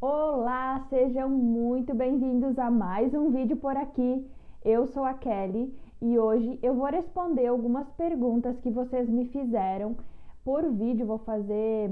Olá, sejam muito bem-vindos a mais um vídeo por aqui. Eu sou a Kelly e hoje eu vou responder algumas perguntas que vocês me fizeram por vídeo. Vou fazer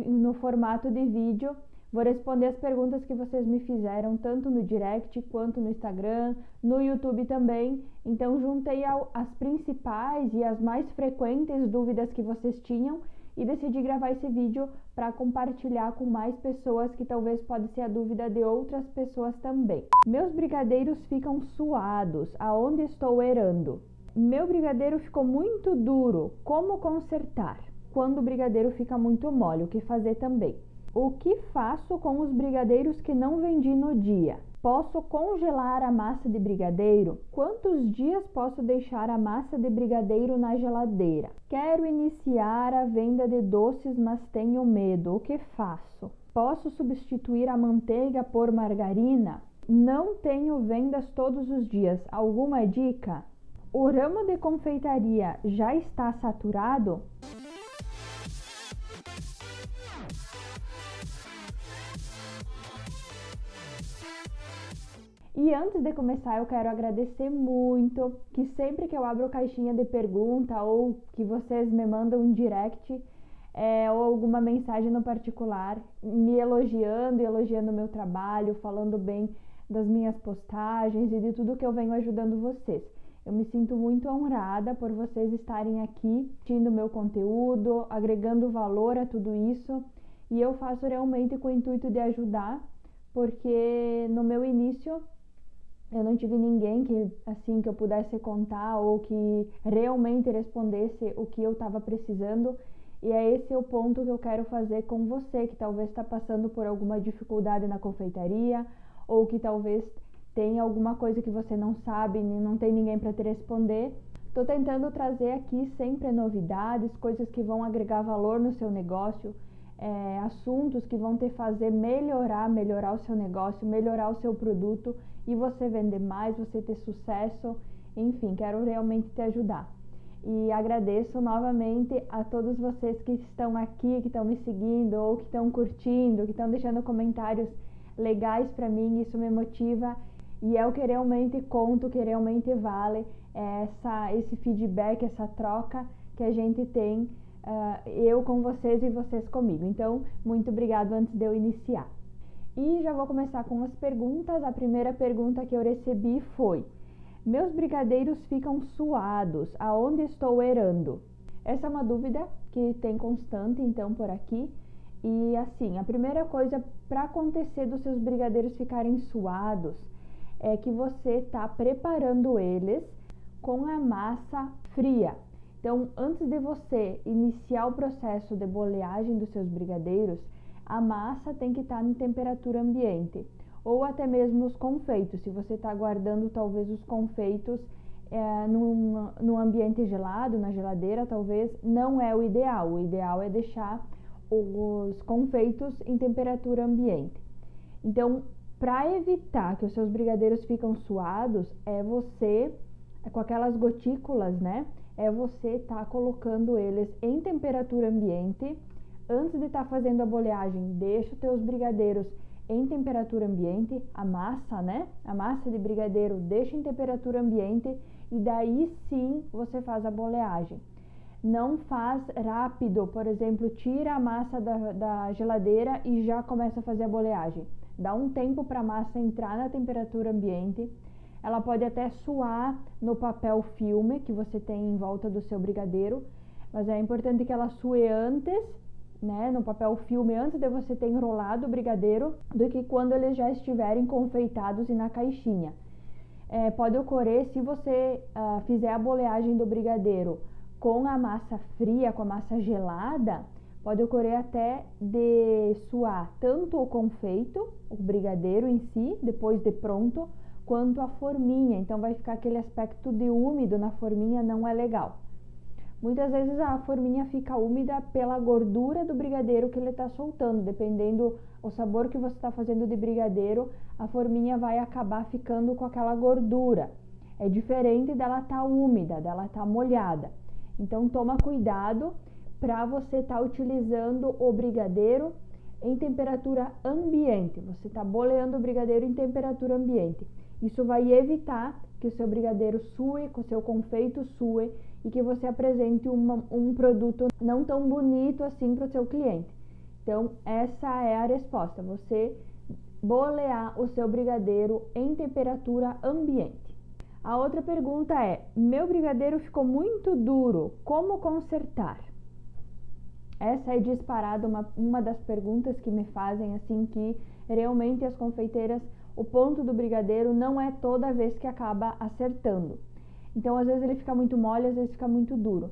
no formato de vídeo. Vou responder as perguntas que vocês me fizeram tanto no direct quanto no Instagram, no YouTube também. Então juntei as principais e as mais frequentes dúvidas que vocês tinham e decidi gravar esse vídeo para compartilhar com mais pessoas, que talvez pode ser a dúvida de outras pessoas também. Meus brigadeiros ficam suados, aonde estou errando? Meu brigadeiro ficou muito duro, como consertar? Quando o brigadeiro fica muito mole, o que fazer também? O que faço com os brigadeiros que não vendi no dia? Posso congelar a massa de brigadeiro? Quantos dias posso deixar a massa de brigadeiro na geladeira? Quero iniciar a venda de doces, mas tenho medo. O que faço? Posso substituir a manteiga por margarina? Não tenho vendas todos os dias. Alguma dica? O ramo de confeitaria já está saturado? E antes de começar, eu quero agradecer muito que sempre que eu abro caixinha de pergunta ou que vocês me mandam um direct ou alguma mensagem no particular, me elogiando e elogiando o meu trabalho, falando bem das minhas postagens e de tudo que eu venho ajudando vocês. Eu me sinto muito honrada por vocês estarem aqui, assistindo o meu conteúdo, agregando valor a tudo isso. E eu faço realmente com o intuito de ajudar, porque no meu início eu não tive ninguém que eu pudesse contar ou que realmente respondesse o que eu estava precisando. E é esse o ponto que eu quero fazer com você, que talvez está passando por alguma dificuldade na confeitaria, ou que talvez tenha alguma coisa que você não sabe e não tem ninguém para te responder. Estou tentando trazer aqui sempre novidades, coisas que vão agregar valor no seu negócio, assuntos que vão te fazer melhorar o seu negócio, melhorar o seu produto e você vender mais, você ter sucesso. Enfim, quero realmente te ajudar. E agradeço novamente a todos vocês que estão aqui, que estão me seguindo ou que estão curtindo, que estão deixando comentários legais para mim. Isso me motiva e é o que realmente conta, o que realmente vale, esse feedback, essa troca que a gente tem, eu com vocês e vocês comigo. Então, muito obrigado antes de eu iniciar. E já vou começar com as perguntas. A primeira pergunta que eu recebi foi: meus brigadeiros ficam suados, aonde estou errando? Essa é uma dúvida que tem constante, então, por aqui. E assim, a primeira coisa para acontecer dos seus brigadeiros ficarem suados é que você está preparando eles com a massa fria. Então, antes de você iniciar o processo de boleagem dos seus brigadeiros, a massa tem que estar em temperatura ambiente, ou até mesmo os confeitos. Se você está guardando talvez os confeitos num ambiente gelado, na geladeira, talvez não é o ideal. O ideal é deixar os confeitos em temperatura ambiente. Então, para evitar que os seus brigadeiros fiquem suados, com aquelas gotículas, né? Você tá colocando eles em temperatura ambiente. Antes de estar fazendo a boleagem, deixa os teus brigadeiros em temperatura ambiente, a massa, né? A massa de brigadeiro deixa em temperatura ambiente e daí sim você faz a boleagem. Não faz rápido, por exemplo, tira a massa da geladeira e já começa a fazer a boleagem. Dá um tempo para a massa entrar na temperatura ambiente. Ela pode até suar no papel filme que você tem em volta do seu brigadeiro, mas é importante que ela sue antes, né, no papel filme, antes de você ter enrolado o brigadeiro, do que quando eles já estiverem confeitados e na caixinha. Pode ocorrer, se você fizer a boleagem do brigadeiro com a massa fria, com a massa gelada, pode ocorrer até de suar tanto o confeito, o brigadeiro em si, depois de pronto, quanto a forminha. Então vai ficar aquele aspecto de úmido na forminha, não é legal. Muitas vezes a forminha fica úmida pela gordura do brigadeiro que ele está soltando. Dependendo o sabor que você está fazendo de brigadeiro, a forminha vai acabar ficando com aquela gordura. É diferente dela estar úmida, dela estar molhada. Então toma cuidado para você estar utilizando o brigadeiro em temperatura ambiente. Você está boleando o brigadeiro em temperatura ambiente. Isso vai evitar que o seu brigadeiro sue, que o seu confeito sue e que você apresente um produto não tão bonito assim para o seu cliente. Então, essa é a resposta. Você bolear o seu brigadeiro em temperatura ambiente. A outra pergunta é: meu brigadeiro ficou muito duro, como consertar? Essa é disparada uma das perguntas que me fazem, assim, que realmente as confeiteiras, o ponto do brigadeiro não é toda vez que acaba acertando. Então, às vezes ele fica muito mole, às vezes fica muito duro.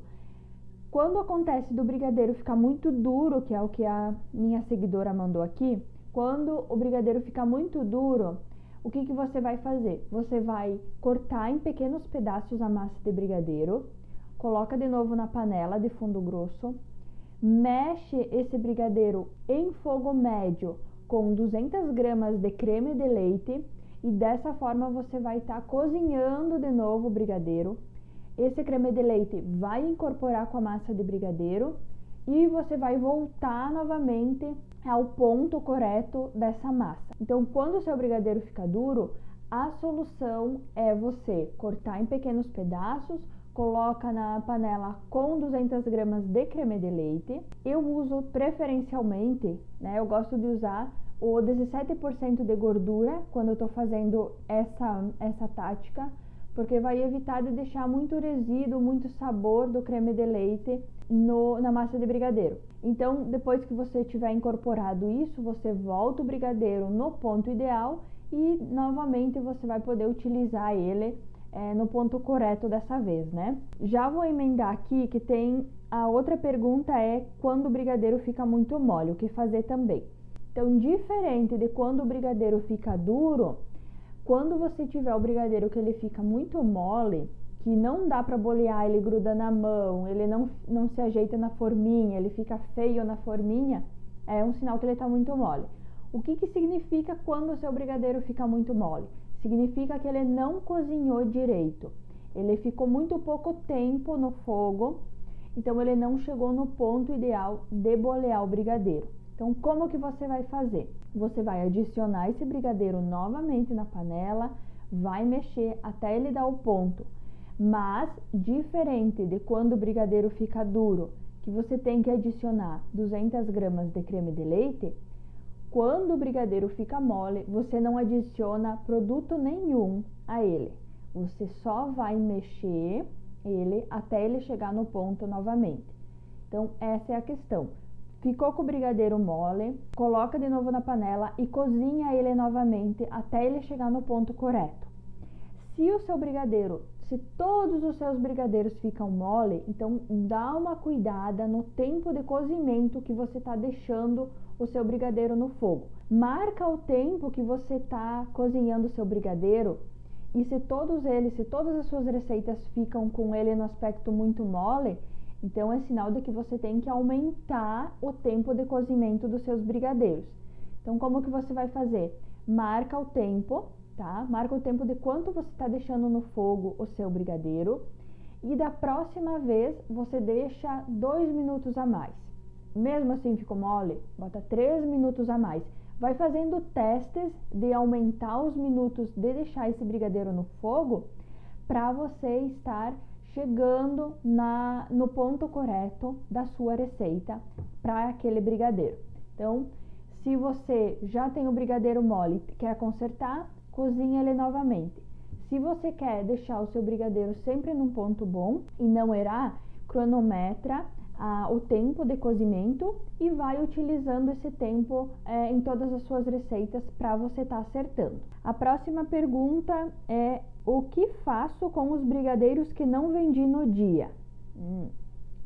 Quando acontece do brigadeiro ficar muito duro, que é o que a minha seguidora mandou aqui, quando o brigadeiro fica muito duro, o que você vai fazer? Você vai cortar em pequenos pedaços a massa de brigadeiro, coloca de novo na panela de fundo grosso, mexe esse brigadeiro em fogo médio com 200 gramas de creme de leite e dessa forma você vai estar cozinhando de novo o brigadeiro. Esse creme de leite vai incorporar com a massa de brigadeiro e você vai voltar novamente ao ponto correto dessa massa. Então, quando o seu brigadeiro fica duro, a solução é você cortar em pequenos pedaços, coloca na panela com 200 gramas de creme de leite. Eu uso preferencialmente, eu gosto de usar o 17% de gordura quando eu estou fazendo essa tática, porque vai evitar de deixar muito resíduo, muito sabor do creme de leite na massa de brigadeiro. Então, depois que você tiver incorporado isso, você volta o brigadeiro no ponto ideal e novamente você vai poder utilizar ele no ponto correto dessa vez, né? Já vou emendar aqui que tem a outra pergunta, é quando o brigadeiro fica muito mole, o que fazer também. Então, diferente de quando o brigadeiro fica duro, quando você tiver o brigadeiro que ele fica muito mole, que não dá para bolear, ele gruda na mão, ele não se ajeita na forminha, ele fica feio na forminha, é um sinal que ele está muito mole. O que significa quando o seu brigadeiro fica muito mole? Significa que ele não cozinhou direito, ele ficou muito pouco tempo no fogo, então ele não chegou no ponto ideal de bolear o brigadeiro. Então, como que você vai fazer? Você vai adicionar esse brigadeiro novamente na panela, vai mexer até ele dar o ponto. Mas, diferente de quando o brigadeiro fica duro, que você tem que adicionar 200 gramas de creme de leite, quando o brigadeiro fica mole, você não adiciona produto nenhum a ele. Você só vai mexer ele até ele chegar no ponto novamente. Então, essa é a questão. Ficou com o brigadeiro mole, coloca de novo na panela e cozinha ele novamente até ele chegar no ponto correto. Se todos os seus brigadeiros ficam mole, então dá uma cuidada no tempo de cozimento que você está deixando o seu brigadeiro no fogo. Marca o tempo que você está cozinhando o seu brigadeiro e se todas as suas receitas ficam com ele no aspecto muito mole, então é sinal de que você tem que aumentar o tempo de cozimento dos seus brigadeiros. Então, como que você vai fazer? Marca o tempo, tá? Marca o tempo de quanto você está deixando no fogo o seu brigadeiro e da próxima vez você deixa 2 minutos a mais. Mesmo assim ficou mole, bota 3 minutos a mais. Vai fazendo testes de aumentar os minutos de deixar esse brigadeiro no fogo para você estar chegando no ponto correto da sua receita para aquele brigadeiro. Então, se você já tem o brigadeiro mole e quer consertar, cozinha ele novamente. Se você quer deixar o seu brigadeiro sempre num ponto bom e não errar, cronometra o tempo de cozimento e vai utilizando esse tempo em todas as suas receitas para você estar acertando. A próxima pergunta é: o que faço com os brigadeiros que não vendi no dia?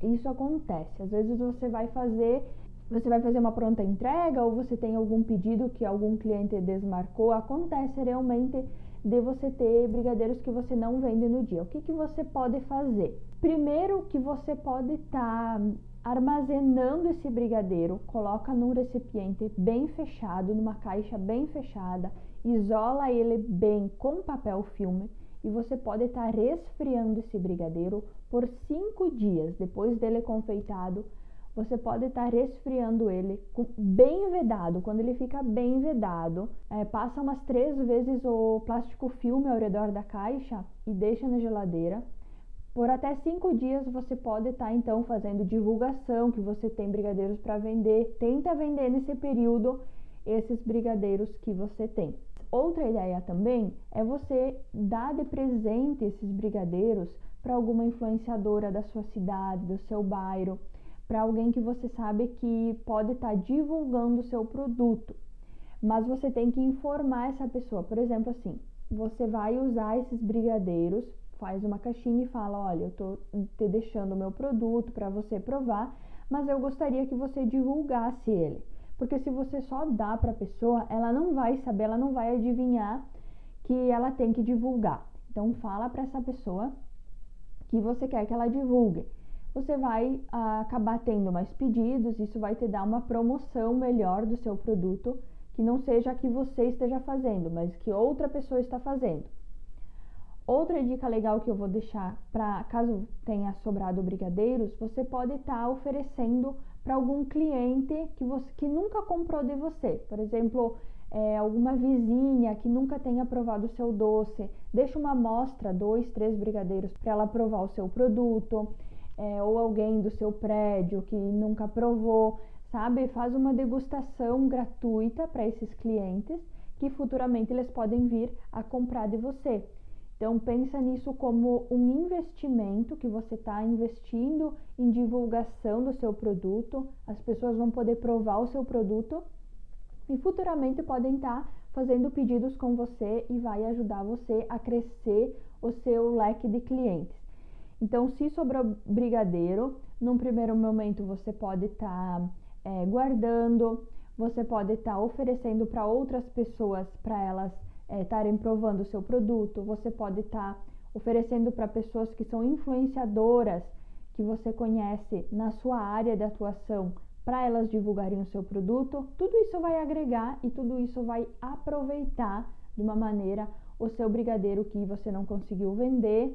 Isso acontece. Às vezes você vai fazer uma pronta entrega ou você tem algum pedido que algum cliente desmarcou. Acontece realmente de você ter brigadeiros que você não vende no dia. O que você pode fazer? Primeiro, que você pode estar armazenando esse brigadeiro, coloca num recipiente bem fechado, numa caixa bem fechada, isola ele bem com papel filme e você pode estar resfriando esse brigadeiro por 5 dias depois dele confeitado. você pode estar resfriando ele bem vedado. Quando ele fica bem vedado, passa umas 3 vezes o plástico filme ao redor da caixa e deixa na geladeira. Por até 5 dias você pode estar então fazendo divulgação que você tem brigadeiros para vender. Tenta vender nesse período esses brigadeiros que você tem. Outra ideia também é você dar de presente esses brigadeiros para alguma influenciadora da sua cidade, do seu bairro, para alguém que você sabe que pode estar divulgando o seu produto. Mas você tem que informar essa pessoa. Por exemplo, assim, você vai usar esses brigadeiros, faz uma caixinha e fala: olha, eu estou te deixando o meu produto para você provar, mas eu gostaria que você divulgasse ele. Porque se você só dá para a pessoa, ela não vai saber, ela não vai adivinhar que ela tem que divulgar. Então fala para essa pessoa que você quer que ela divulgue. Você vai acabar tendo mais pedidos, isso vai te dar uma promoção melhor do seu produto, que não seja a que você esteja fazendo, mas que outra pessoa está fazendo. Outra dica legal que eu vou deixar para caso tenha sobrado brigadeiros, você pode estar oferecendo para algum cliente que nunca comprou de você. Por exemplo, alguma vizinha que nunca tenha provado o seu doce, deixa uma amostra, 2, 3 brigadeiros para ela provar o seu produto, ou alguém do seu prédio que nunca provou, sabe? Faz uma degustação gratuita para esses clientes que futuramente eles podem vir a comprar de você. Então pensa nisso como um investimento que você está investindo em divulgação do seu produto. As pessoas vão poder provar o seu produto e futuramente podem estar fazendo pedidos com você e vai ajudar você a crescer o seu leque de clientes. Então, se sobrou brigadeiro, num primeiro momento você pode estar guardando, você pode estar oferecendo para outras pessoas para elas estarem provando o seu produto. Você pode estar oferecendo para pessoas que são influenciadoras, que você conhece na sua área de atuação, para elas divulgarem o seu produto. Tudo isso vai agregar e tudo isso vai aproveitar de uma maneira o seu brigadeiro que você não conseguiu vender.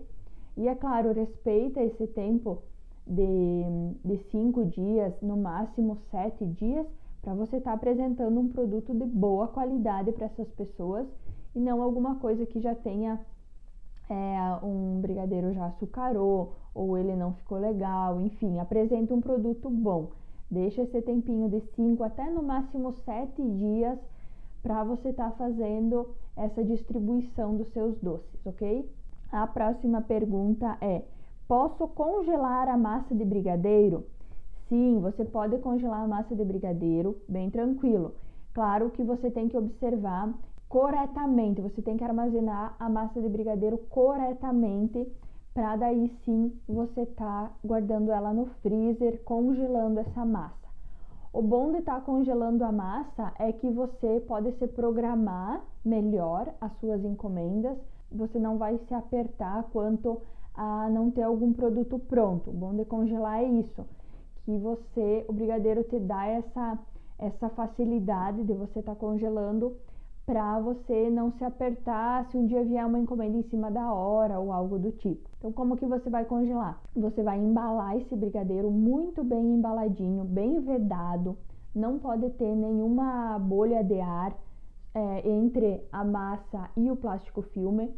E é claro, respeita esse tempo de 5 dias, no máximo 7 dias, para você estar apresentando um produto de boa qualidade para essas pessoas e não alguma coisa que já tenha um brigadeiro já açucarou ou ele não ficou legal. Enfim, apresenta um produto bom. Deixa esse tempinho de 5 até no máximo 7 dias para você estar fazendo essa distribuição dos seus doces, ok? A próxima pergunta é: posso congelar a massa de brigadeiro? Sim, você pode congelar a massa de brigadeiro, bem tranquilo. Claro que você tem que observar corretamente, você tem que armazenar a massa de brigadeiro corretamente, para daí sim você tá guardando ela no freezer, congelando essa massa. O bom de estar congelando a massa é que você pode se programar melhor as suas encomendas, você não vai se apertar quanto a não ter algum produto pronto. O bom de congelar é isso, que o brigadeiro te dá essa facilidade de você estar congelando para você não se apertar se um dia vier uma encomenda em cima da hora ou algo do tipo. Então, como que você vai congelar? Você vai embalar esse brigadeiro muito bem embaladinho, bem vedado, não pode ter nenhuma bolha de ar entre a massa e o plástico filme.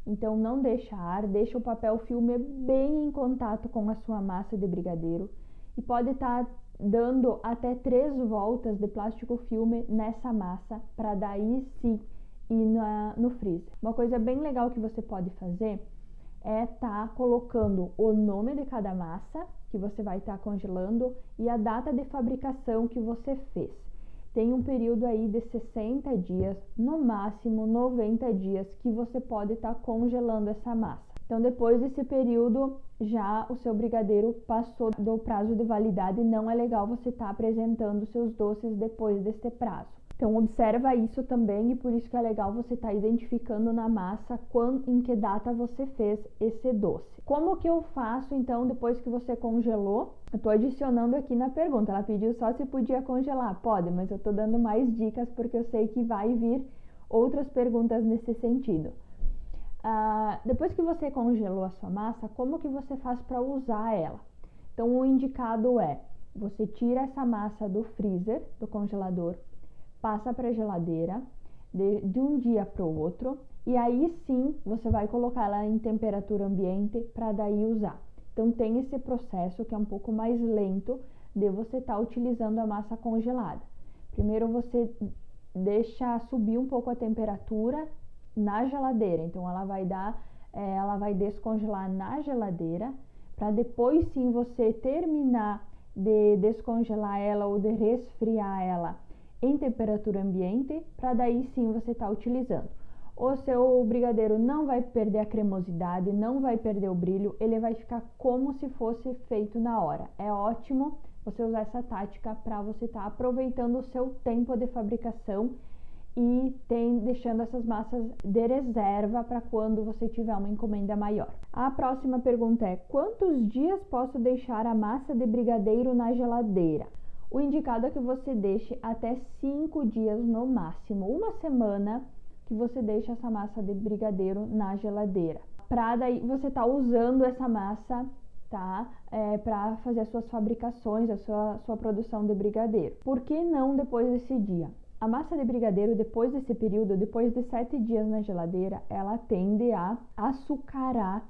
Então não deixa ar, deixa o papel filme bem em contato com a sua massa de brigadeiro e pode estar dando até 3 voltas de plástico filme nessa massa para daí sim ir no freezer. Uma coisa bem legal que você pode fazer é estar colocando o nome de cada massa que você vai estar congelando e a data de fabricação que você fez. Tem um período aí de 60 dias, no máximo 90 dias, que você pode estar congelando essa massa. Então, depois desse período, já o seu brigadeiro passou do prazo de validade e não é legal você estar apresentando seus doces depois desse prazo. Então, observa isso também e por isso que é legal você estar identificando na massa em que data você fez esse doce. Como que eu faço, então, depois que você congelou? Eu estou adicionando aqui na pergunta, ela pediu só se podia congelar. Pode, mas eu estou dando mais dicas porque eu sei que vai vir outras perguntas nesse sentido. Depois que você congelou a sua massa, como que você faz para usar ela? Então, o indicado é Você tira essa massa do freezer, do congelador, passa para a geladeira de um dia para o outro, e aí sim você vai colocar ela em temperatura ambiente para daí usar. Então tem esse processo que é um pouco mais lento de você estar utilizando a massa congelada. Primeiro você deixa subir um pouco a temperatura na geladeira, então ela vai descongelar na geladeira, para depois sim você terminar de descongelar ela ou de resfriar ela em temperatura ambiente, para daí sim você estar utilizando. O seu brigadeiro não vai perder a cremosidade, não vai perder o brilho, ele vai ficar como se fosse feito na hora. É ótimo você usar essa tática para você estar aproveitando o seu tempo de fabricação e deixando essas massas de reserva para quando você tiver uma encomenda maior. A próxima pergunta é: quantos dias posso deixar a massa de brigadeiro na geladeira? O indicado é que você deixe até 5 dias no máximo, uma semana que você deixa essa massa de brigadeiro na geladeira. Para daí você tá usando essa massa, tá? Para fazer as suas fabricações, a sua produção de brigadeiro. Por que não depois desse dia? A massa de brigadeiro, depois desse período, depois de 7 dias na geladeira, ela tende a açucarar,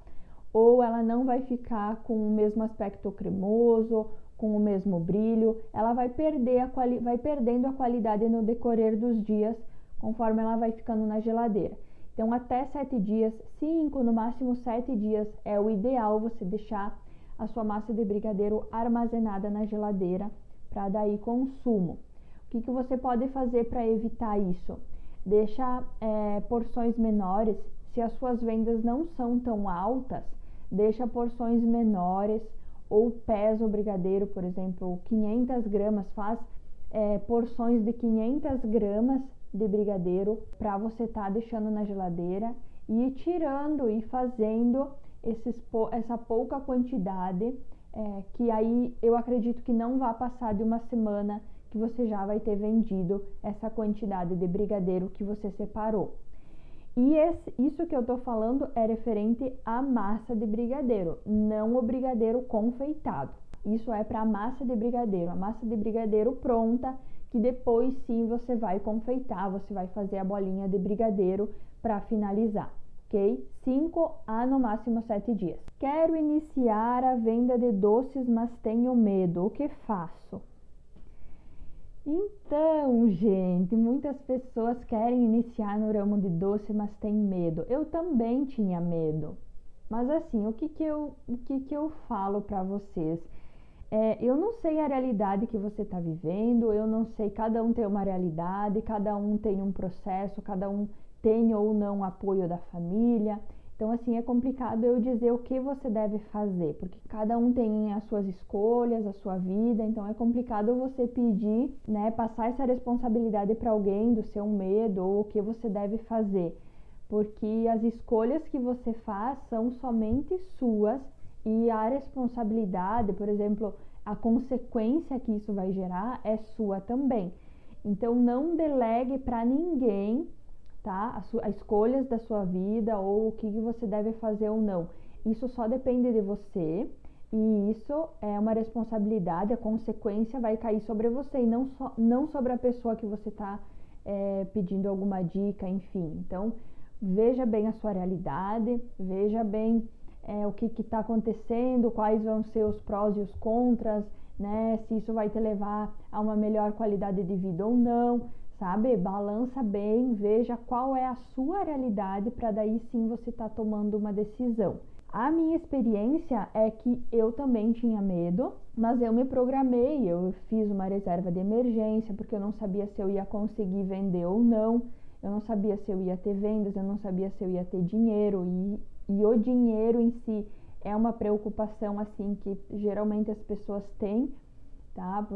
ou ela não vai ficar com o mesmo aspecto cremoso, com o mesmo brilho. Ela vai perdendo a qualidade no decorrer dos dias, conforme ela vai ficando na geladeira. Então, até 7 dias, 5, no máximo 7 dias, é o ideal você deixar a sua massa de brigadeiro armazenada na geladeira para daí consumo. O que você pode fazer para evitar isso? Deixa porções menores. Se as suas vendas não são tão altas, deixa porções menores, ou pesa o brigadeiro, por exemplo, 500 gramas, faz porções de 500 gramas de brigadeiro para você estar deixando na geladeira e ir tirando e fazendo essa pouca quantidade, que aí eu acredito que não vai passar de uma semana que você já vai ter vendido essa quantidade de brigadeiro que você separou. E isso que eu tô falando é referente à massa de brigadeiro, não o brigadeiro confeitado. Isso é para a massa de brigadeiro pronta, que depois sim você vai confeitar, você vai fazer a bolinha de brigadeiro para finalizar, ok? 5 a no máximo 7 dias. Quero iniciar a venda de doces, mas tenho medo. O que faço? Então, gente, muitas pessoas querem iniciar no ramo de doce, mas têm medo. Eu também tinha medo. Mas assim, o que eu falo para vocês? Eu não sei a realidade que você está vivendo, eu não sei, cada um tem uma realidade, cada um tem um processo, cada um tem ou não apoio da família. Então, assim, é complicado eu dizer o que você deve fazer, porque cada um tem as suas escolhas, a sua vida, então é complicado você pedir, né, passar essa responsabilidade para alguém do seu medo ou o que você deve fazer, porque as escolhas que você faz são somente suas e a responsabilidade, por exemplo, a consequência que isso vai gerar é sua também. Então, não delegue para ninguém, tá? As escolhas da sua vida ou o que você deve fazer ou não. Isso só depende de você e isso é uma responsabilidade, a consequência vai cair sobre você e não sobre a pessoa que você está pedindo alguma dica, enfim. Então, veja bem a sua realidade, veja bem o que está acontecendo, quais vão ser os prós e os contras, né? Se isso vai te levar a uma melhor qualidade de vida ou não. Sabe? Balança bem, veja qual é a sua realidade para daí sim você estar tomando uma decisão. A minha experiência é que eu também tinha medo, mas eu me programei, eu fiz uma reserva de emergência, porque eu não sabia se eu ia conseguir vender ou não, eu não sabia se eu ia ter vendas, eu não sabia se eu ia ter dinheiro, e o dinheiro em si é uma preocupação assim que geralmente as pessoas têm, tá?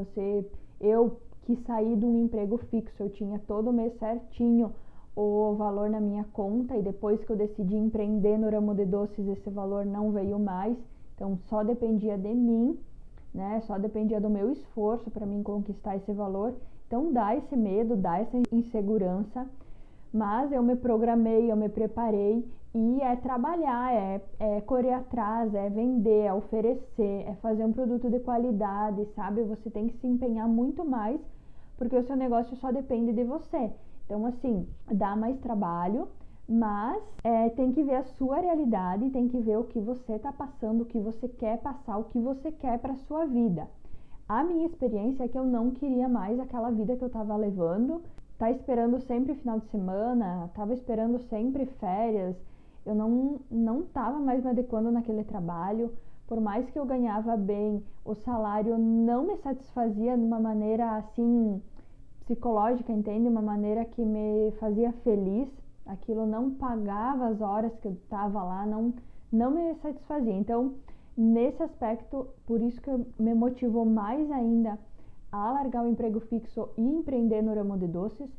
Eu que saí de um emprego fixo, eu tinha todo mês certinho o valor na minha conta e depois que eu decidi empreender no ramo de doces, esse valor não veio mais, então só dependia de mim, né? Só dependia do meu esforço para mim conquistar esse valor. Então dá esse medo, dá essa insegurança, mas eu me programei, eu me preparei E é trabalhar, é correr atrás, é vender, é oferecer, é fazer um produto de qualidade, sabe? Você tem que se empenhar muito mais, porque o seu negócio só depende de você. Então, assim, dá mais trabalho, mas tem que ver a sua realidade, tem que ver o que você está passando, o que você quer passar, o que você quer para sua vida. A minha experiência é que eu não queria mais aquela vida que eu estava levando, tá esperando sempre final de semana, tava esperando sempre férias, eu não tava mais me adequando naquele trabalho, por mais que eu ganhava bem, o salário não me satisfazia de uma maneira assim psicológica, entende? Uma maneira que me fazia feliz, aquilo não pagava as horas que eu estava lá, não me satisfazia. Então, nesse aspecto, por isso que me motivou mais ainda a largar o emprego fixo e empreender no ramo de doces,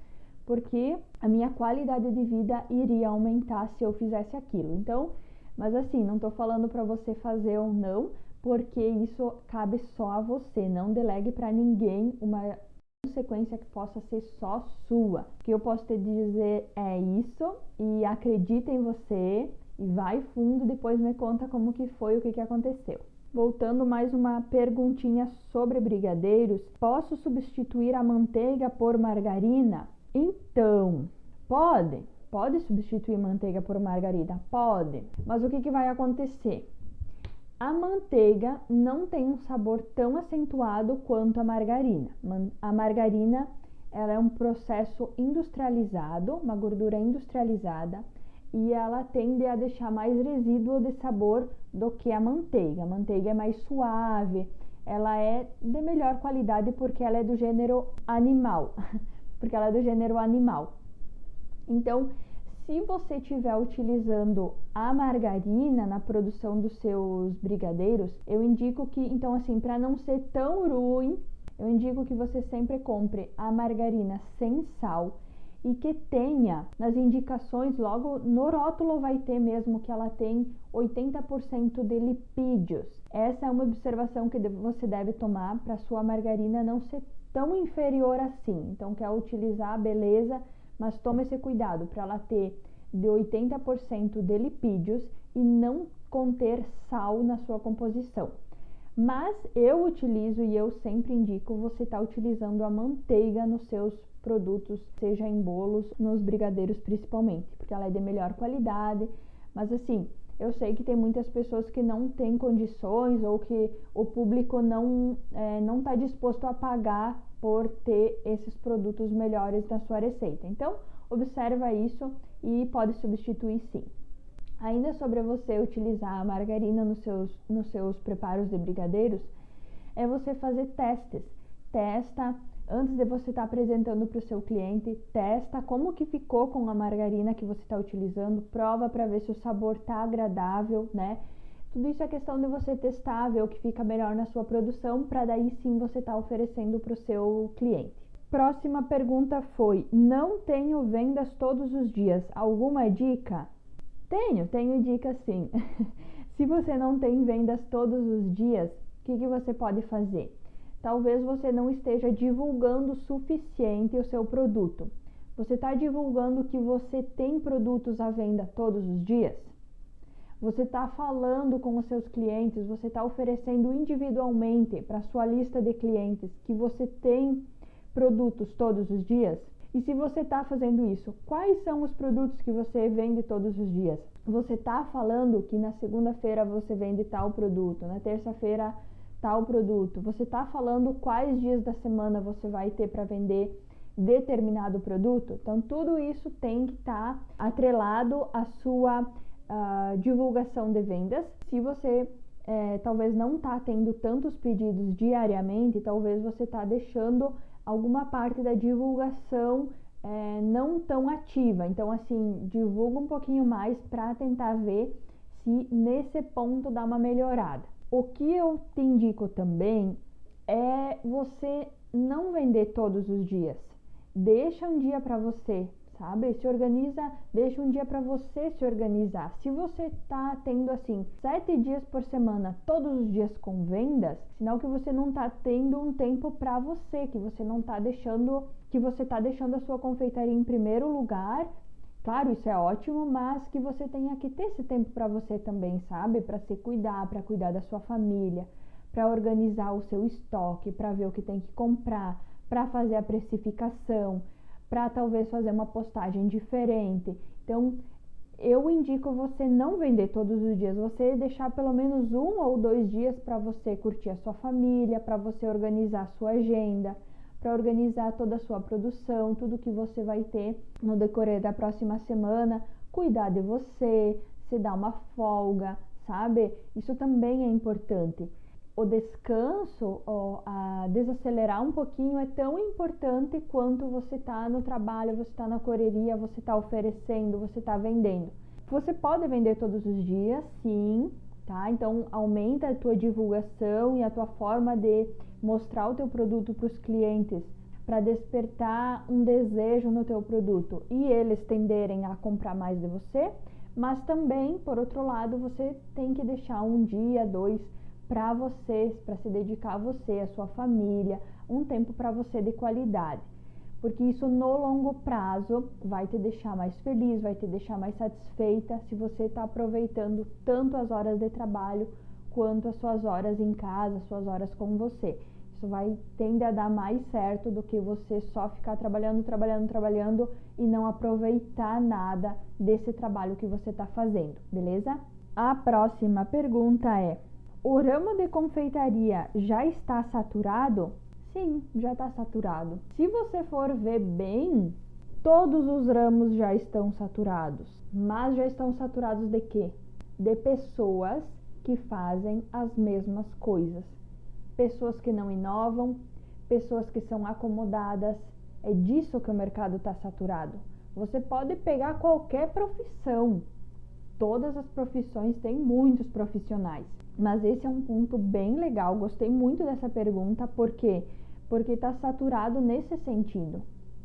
porque a minha qualidade de vida iria aumentar se eu fizesse aquilo. Então, mas assim, não estou falando para você fazer ou não, porque isso cabe só a você. Não delegue para ninguém uma consequência que possa ser só sua. O que eu posso te dizer é isso, e acredita em você e vai fundo, depois me conta como que foi, o que aconteceu. Voltando mais uma perguntinha sobre brigadeiros, posso substituir a manteiga por margarina? Então, pode substituir manteiga por margarina, pode, mas o que vai acontecer? A manteiga não tem um sabor tão acentuado quanto a margarina. A margarina, ela é um processo industrializado, uma gordura industrializada, e ela tende a deixar mais resíduo de sabor do que a manteiga. A manteiga é mais suave, ela é de melhor qualidade porque ela é do gênero animal. Então, se você estiver utilizando a margarina na produção dos seus brigadeiros, eu indico que, então assim, para não ser tão ruim, eu indico que você sempre compre a margarina sem sal e que tenha nas indicações, logo no rótulo vai ter mesmo que ela tem 80% de lipídios. Essa é uma observação que você deve tomar para sua margarina não ser tão inferior assim. Então, quer utilizar, beleza, mas tome esse cuidado para ela ter de 80% de lipídios e não conter sal na sua composição. Mas eu utilizo e eu sempre indico você estar utilizando a manteiga nos seus produtos, seja em bolos, nos brigadeiros principalmente, porque ela é de melhor qualidade. Mas assim, eu sei que tem muitas pessoas que não têm condições ou que o público não está disposto a pagar por ter esses produtos melhores na sua receita. Então, observa isso e pode substituir sim. Ainda sobre você utilizar a margarina nos seus preparos de brigadeiros, é você fazer testes. Testa, antes de você estar apresentando para o seu cliente, testa como que ficou com a margarina que você está utilizando, prova para ver se o sabor está agradável, né? Tudo isso é questão de você testar, ver o que fica melhor na sua produção, para daí sim você estar oferecendo para o seu cliente. Próxima pergunta foi: não tenho vendas todos os dias, alguma dica? Tenho dica sim. Se você não tem vendas todos os dias, o que você pode fazer? Talvez você não esteja divulgando o suficiente o seu produto. Você está divulgando que você tem produtos à venda todos os dias? Você está falando com os seus clientes, você está oferecendo individualmente para a sua lista de clientes que você tem produtos todos os dias? E se você está fazendo isso, quais são os produtos que você vende todos os dias? Você está falando que na segunda-feira você vende tal produto, na terça-feira tal produto. Você está falando quais dias da semana você vai ter para vender determinado produto? Então, tudo isso tem que estar atrelado à sua divulgação de vendas. Se você talvez não está tendo tantos pedidos diariamente, talvez você está deixando alguma parte da divulgação não tão ativa. Então, assim, divulga um pouquinho mais para tentar ver se nesse ponto dá uma melhorada. O que eu te indico também é você não vender todos os dias. Deixa um dia para você, sabe? Se organiza, deixa um dia para você se organizar. Se você está tendo assim 7 dias por semana, todos os dias com vendas, sinal que você não está tendo um tempo para você, que você não está deixando, que você está deixando a sua confeitaria em primeiro lugar Claro, isso é ótimo, mas que você tenha que ter esse tempo para você também, sabe? Para se cuidar, para cuidar da sua família, para organizar o seu estoque, para ver o que tem que comprar, para fazer a precificação, para talvez fazer uma postagem diferente. Então, eu indico você não vender todos os dias, você deixar pelo menos 1 ou 2 dias para você curtir a sua família, para você organizar a sua agenda, para organizar toda a sua produção, tudo que você vai ter no decorrer da próxima semana, cuidar de você, se dar uma folga, sabe? Isso também é importante. O descanso, a desacelerar um pouquinho é tão importante quanto você está no trabalho, você está na correria, você está oferecendo, você está vendendo. Você pode vender todos os dias, sim, tá? Então aumenta a tua divulgação e a tua forma de mostrar o teu produto para os clientes, para despertar um desejo no teu produto e eles tenderem a comprar mais de você, mas também, por outro lado, você tem que deixar 1 dia, 2 para você, para se dedicar a você, a sua família, um tempo para você de qualidade. Porque isso no longo prazo vai te deixar mais feliz, vai te deixar mais satisfeita se você está aproveitando tanto as horas de trabalho quanto as suas horas em casa, as suas horas com você. Isso vai tender a dar mais certo do que você só ficar trabalhando e não aproveitar nada desse trabalho que você está fazendo, beleza? A próxima pergunta é: o ramo de confeitaria já está saturado? Sim, já está saturado. Se você for ver bem, todos os ramos já estão saturados. Mas já estão saturados de quê? De pessoas que fazem as mesmas coisas. Pessoas que não inovam, pessoas que são acomodadas. É disso que o mercado está saturado. Você pode pegar qualquer profissão. Todas as profissões têm muitos profissionais. Mas esse é um ponto bem legal. Gostei muito dessa pergunta. Por quê? Porque está saturado nesse sentido.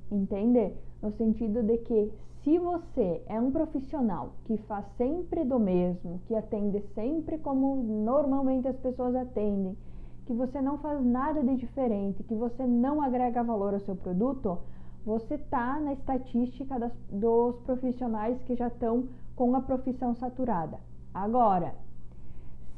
Entende? No sentido de que se você é um profissional que faz sempre do mesmo, que atende sempre como normalmente as pessoas atendem, que você não faz nada de diferente, que você não agrega valor ao seu produto, você está na estatística dos profissionais que já estão com a profissão saturada. Agora,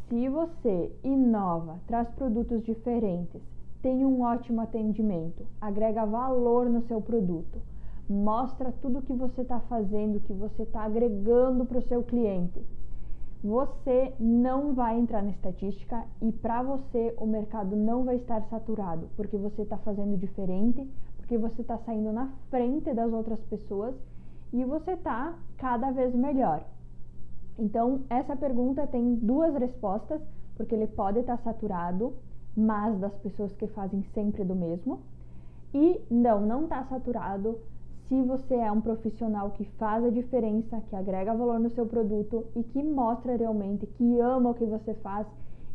se você inova, traz produtos diferentes, tem um ótimo atendimento, agrega valor no seu produto, mostra tudo que você está fazendo, que você está agregando para o seu cliente, você não vai entrar na estatística e para você o mercado não vai estar saturado, porque você está fazendo diferente, porque você está saindo na frente das outras pessoas e você está cada vez melhor. Então, essa pergunta tem 2 respostas, porque ele pode estar saturado, mas das pessoas que fazem sempre do mesmo. E não está saturado se você é um profissional que faz a diferença, que agrega valor no seu produto e que mostra realmente que ama o que você faz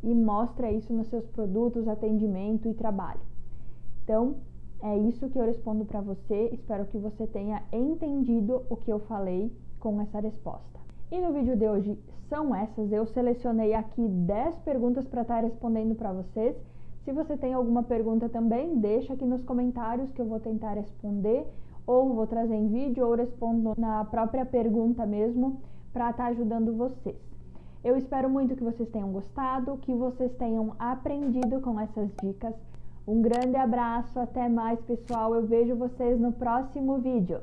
e mostra isso nos seus produtos, atendimento e trabalho. Então, é isso que eu respondo para você. Espero que você tenha entendido o que eu falei com essa resposta. E no vídeo de hoje são essas. Eu selecionei aqui 10 perguntas para estar respondendo para vocês. Se você tem alguma pergunta também, deixa aqui nos comentários que eu vou tentar responder, ou vou trazer em vídeo, ou respondo na própria pergunta mesmo, para estar ajudando vocês. Eu espero muito que vocês tenham gostado, que vocês tenham aprendido com essas dicas. Um grande abraço, até mais, pessoal. Eu vejo vocês no próximo vídeo.